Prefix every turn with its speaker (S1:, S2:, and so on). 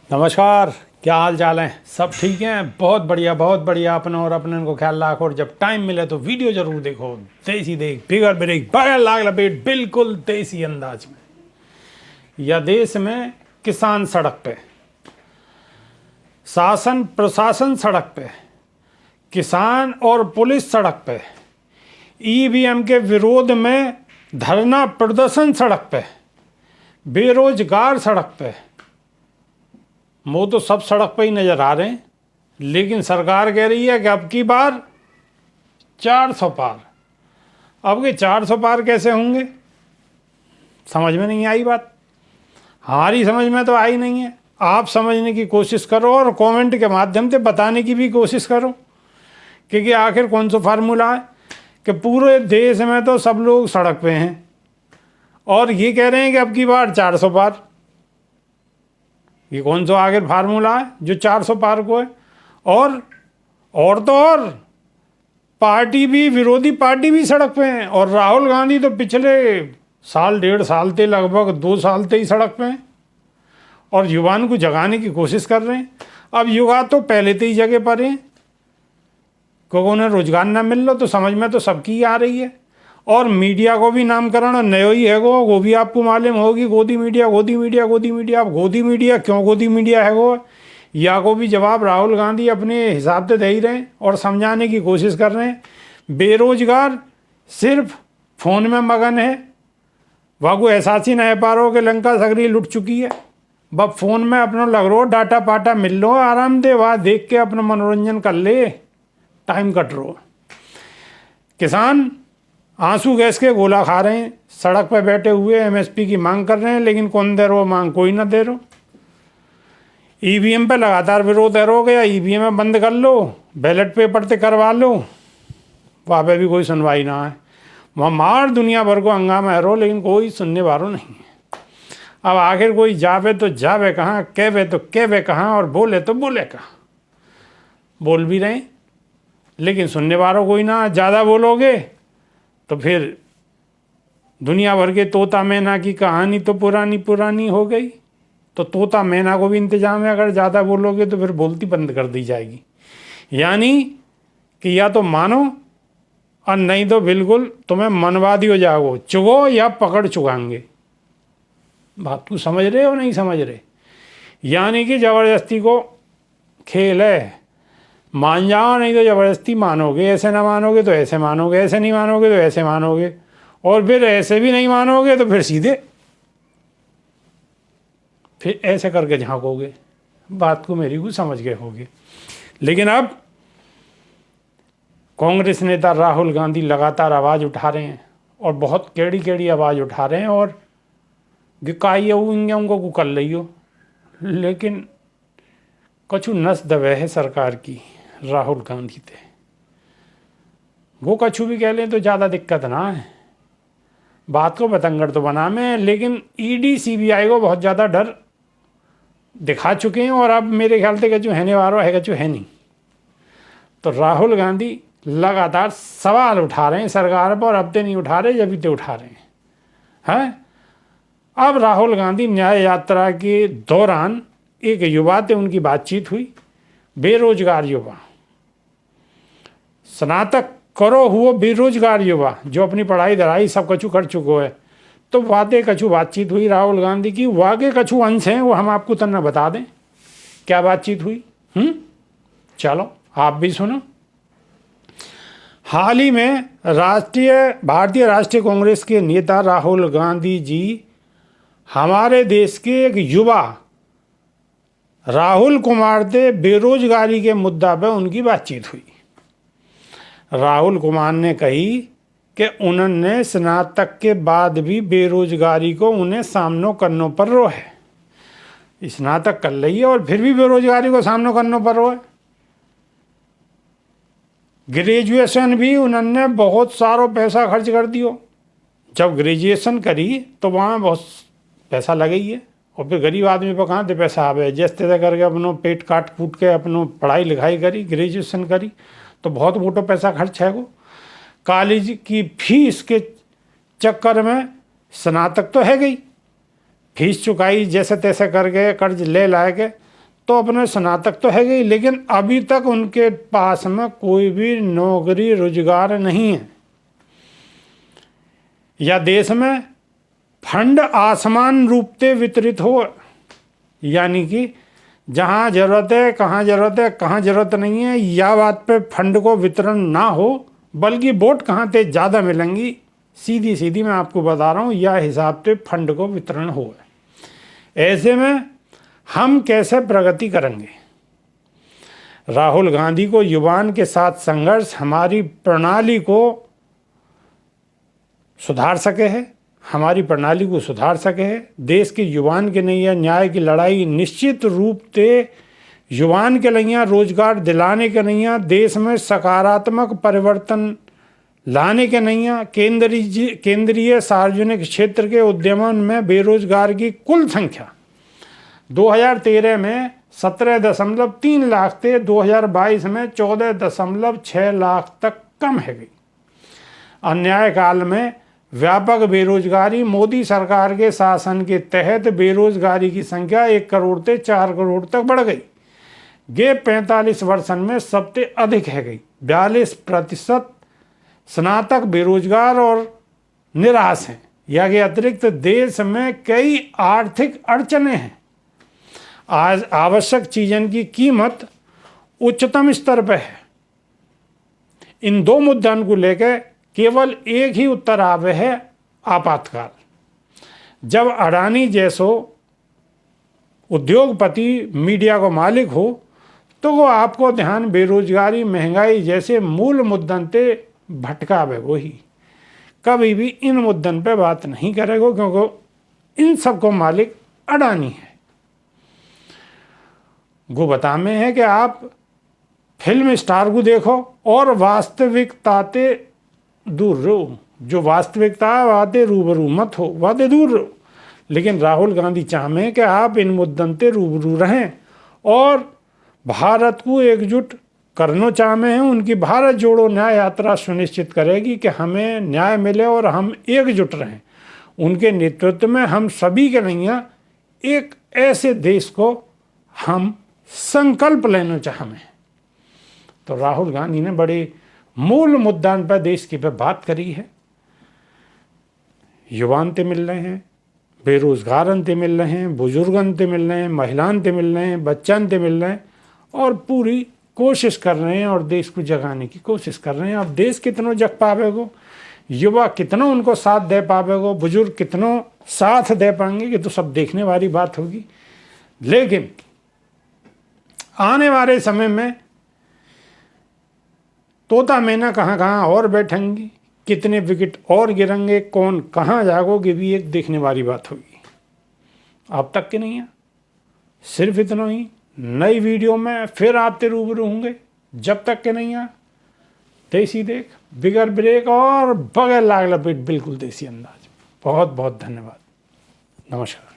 S1: नमस्कार, क्या हाल चाल है? सब ठीक हैं? बहुत बढ़िया। अपना और अपने को ख्याल रखो और जब टाइम मिले तो वीडियो जरूर देखो। देसी देख बिगड़ ब्रेक बगैर लाग लपेट बिल्कुल देसी अंदाज में। या देश में किसान सड़क पे, शासन प्रशासन सड़क पे, किसान और पुलिस सड़क पे, ईवीएम के विरोध में धरना प्रदर्शन सड़क पे, बेरोजगार सड़क पे। वो तो सब सड़क पे ही नज़र आ रहे हैं, लेकिन सरकार कह रही है कि अब की बार 400 पार। अब के 400 पार कैसे होंगे? समझ में नहीं आई बात। हमारी समझ में तो आई नहीं है। आप समझने की कोशिश करो और कमेंट के माध्यम से बताने की भी कोशिश करो, क्योंकि आखिर कौन सा फार्मूला है कि पूरे देश में तो सब लोग सड़क पे हैं और ये कह रहे हैं कि अब की बार 400 पार। ये कौन सा आखिर फार्मूला है जो 400 पार को है? और तो और पार्टी भी, विरोधी पार्टी भी सड़क पे हैं। और राहुल गांधी तो पिछले साल 1.5 साल से, लगभग 2 साल से ही सड़क पे हैं और युवाओं को जगाने की कोशिश कर रहे हैं। अब युवा तो पहले से ही जगह पर हैं, क्योंकि उन्हें रोजगार ना मिल लो तो समझ में तो सबकी आ रही है। और मीडिया को भी नामकरण नयो ही है वो भी आपको मालूम होगी। गोदी मीडिया। अब गोदी मीडिया क्यों गोदी मीडिया है वो, या को भी जवाब राहुल गांधी अपने हिसाब से दे ही रहे हैं और समझाने की कोशिश कर रहे हैं। बेरोजगार सिर्फ फ़ोन में मगन है, वागू एहसास ही नहीं पा रहा हो कि लंका सगरी लुट चुकी है। बस फ़ोन में अपना लग रो, डाटा पाटा मिल लो, आराम दे वहाँ देख के अपना मनोरंजन कर ले, टाइम कट रो। किसान आंसू गैस के गोला खा रहे हैं, सड़क पर बैठे हुए एमएसपी की मांग कर रहे हैं, लेकिन कौन दे रहा मांग? कोई ना दे रहा। ईवीएम पे लगातार विरोध हो गया, ईवीएम बंद कर लो, बैलेट पेपर से करवा लो, वहाँ पे भी कोई सुनवाई ना है। वहाँ मार दुनिया भर को हंगामा है रो, लेकिन कोई सुनने वालों नहीं है। अब आखिर कोई जावे तो जावे कहाँ, कहवे तो कहवे कहाँ, और बोले तो बोले कहाँ? बोल भी रहे लेकिन सुनने वालों कोई ना। ज़्यादा बोलोगे तो फिर दुनिया भर के तोता मैना की कहानी तो पुरानी हो गई। तो तोता मैना को भी इंतजाम है, अगर ज़्यादा बोलोगे तो फिर बोलती बंद कर दी जाएगी। यानी कि या तो मानो और नहीं तो बिल्कुल तुम्हें मनवादी हो जाओ, चुगो या पकड़ चुगाएंगे। बात को समझ रहे हो नहीं समझ रहे? यानी कि ज़बरदस्ती को खेल है, मान जाओ नहीं तो ज़बरदस्ती मानोगे, ऐसे ना मानोगे तो ऐसे मानोगे, ऐसे नहीं मानोगे तो ऐसे मानोगे, और फिर ऐसे भी नहीं मानोगे तो फिर सीधे फिर ऐसे करके झांकोगे। बात को मेरी को समझ गए होगे। लेकिन अब कांग्रेस नेता राहुल गांधी लगातार आवाज़ उठा रहे हैं और बहुत केड़ी आवाज़ उठा रहे हैं और गिकाई उनको को कर रही हो, लेकिन कछु नस दबे है सरकार की राहुल गांधी थे। वो कछु भी कह लें तो ज़्यादा दिक्कत ना है, बात को बतंगड़ तो बना में, लेकिन ईडी सीबीआई को बहुत ज़्यादा डर दिखा चुके हैं और अब मेरे ख्याल से कछु हैने वाला है, कछु है नहीं। तो राहुल गांधी लगातार सवाल उठा रहे हैं सरकार पर, अब तो नहीं उठा रहे, जब तो उठा रहे हैं। अब राहुल गांधी न्याय यात्रा के दौरान एक युवा से उनकी बातचीत हुई, बेरोजगार युवा, स्नातक करो हुआ बेरोजगार युवा जो अपनी पढ़ाई दराई सब कछु कर चुको है। तो वादे कछु बातचीत हुई राहुल गांधी की, वागे कछु अंश हैं वो हम आपको तना बता दें क्या बातचीत हुई। चलो आप भी सुनो। हाल ही में भारतीय राष्ट्रीय कांग्रेस के नेता राहुल गांधी जी हमारे देश के एक युवा राहुल कुमार से बेरोजगारी के मुद्दा पर उनकी बातचीत हुई। राहुल कुमार ने कही कि उन्होंने स्नातक के बाद भी बेरोजगारी को उन्हें सामना करने पर रो है। स्नातक कर रही है और फिर भी बेरोजगारी को सामना करने पर रो है। ग्रेजुएशन भी उन्होंने बहुत सारो पैसा खर्च कर दियो। जब ग्रेजुएशन करी तो वहाँ बहुत पैसा लगे ही है, और फिर गरीब आदमी पर कहाँ से पैसा आवे? जैसे तैसे करके अपनों पेट काट कूट के अपनों पढ़ाई लिखाई करी, ग्रेजुएशन करी, तो बहुत मोटो पैसा खर्च है वो। कॉलेज की फीस के चक्कर में स्नातक तो है गई, फीस चुकाई जैसे तैसे करके कर्ज ले लाए के तो अपने स्नातक तो है ही, लेकिन अभी तक उनके पास में कोई भी नौकरी रोजगार नहीं है। या देश में फंड आसमान रूप से वितरित हो, यानी कि जहाँ जरूरत है, कहाँ जरूरत है, कहाँ जरूरत नहीं है, या बात पे फंड को वितरण ना हो, बल्कि वोट कहाँ से ज़्यादा मिलेंगी, सीधी सीधी मैं आपको बता रहा हूँ, यह हिसाब से फंड को वितरण हो। ऐसे में हम कैसे प्रगति करेंगे? राहुल गांधी को युवाओं के साथ संघर्ष हमारी प्रणाली को सुधार सके है, हमारी प्रणाली को सुधार सके है। देश के युवाओं के नैया न्याय की लड़ाई निश्चित रूप से युवाओं के नैया रोजगार दिलाने के नैया, देश में सकारात्मक परिवर्तन लाने के नैया, केंद्रीय सार्वजनिक क्षेत्र के उद्यमों में बेरोजगार की कुल संख्या 2013 में 17.3 लाख थे, 2022 में 14.6 लाख तक कम है गई। अन्याय काल में व्यापक बेरोजगारी, मोदी सरकार के शासन के तहत बेरोजगारी की संख्या 1 करोड़ से 4 करोड़ तक बढ़ गई। ये 45 वर्षन में सबसे अधिक है गई। 42% स्नातक बेरोजगार और निराश हैं। या के अतिरिक्त देश में कई आर्थिक अड़चने हैं। आज आवश्यक चीज़ों की कीमत उच्चतम स्तर पर है। इन दो मुद्दों को लेकर केवल एक ही उत्तर आवे है, आपातकाल। जब अडानी जैसो उद्योगपति मीडिया को मालिक हो, तो वो आपको ध्यान बेरोजगारी, महंगाई जैसे मूल मुद्दों से भटकावे। वही कभी भी इन मुद्दों पे बात नहीं करेगा, क्योंकि इन सबको मालिक अडानी है। वो बतामे है कि आप फिल्म स्टार को देखो और वास्तविकता से दूर रहो। जो वास्तविकता है वादे रूबरू मत हो, वादे दूर रहो। लेकिन राहुल गांधी चाहे कि आप इन मुद्दों से रूबरू रहें और भारत को एकजुट करना चाहते हैं। उनकी भारत जोड़ो न्याय यात्रा सुनिश्चित करेगी कि हमें न्याय मिले और हम एकजुट रहें। उनके नेतृत्व में हम सभी के नैया एक ऐसे देश को हम संकल्प लेना चाहते हैं। तो राहुल गांधी ने बड़े मूल मुद्दान पर देश की पे बात करी है। युवान ते मिल रहे हैं, बेरोजगारन ते मिल रहे हैं, बुजुर्गन ते मिल रहे हैं, महिलान ते मिल रहे हैं, बच्चन ते मिल रहे हैं और पूरी कोशिश कर रहे हैं और देश को जगाने की कोशिश कर रहे हैं। अब देश कितनों जग पावेगो, युवा कितनों उनको साथ दे पावेगो, बुजुर्ग कितनों साथ दे पाएंगे, ये तो सब देखने वाली बात होगी। लेकिन आने वाले समय में तोता मैना कहाँ कहाँ और बैठेंगी, कितने विकेट और गिरेंगे, कौन कहाँ जागोगे, भी एक देखने वाली बात होगी। अब तक के नहीं है। सिर्फ इतना ही, नई वीडियो में फिर आपसे रूबरू होंगे। जब तक के नहीं है, देसी देख बिगर ब्रेक और बगैर लाग लपेट बिल्कुल देसी अंदाज। बहुत बहुत धन्यवाद। नमस्कार।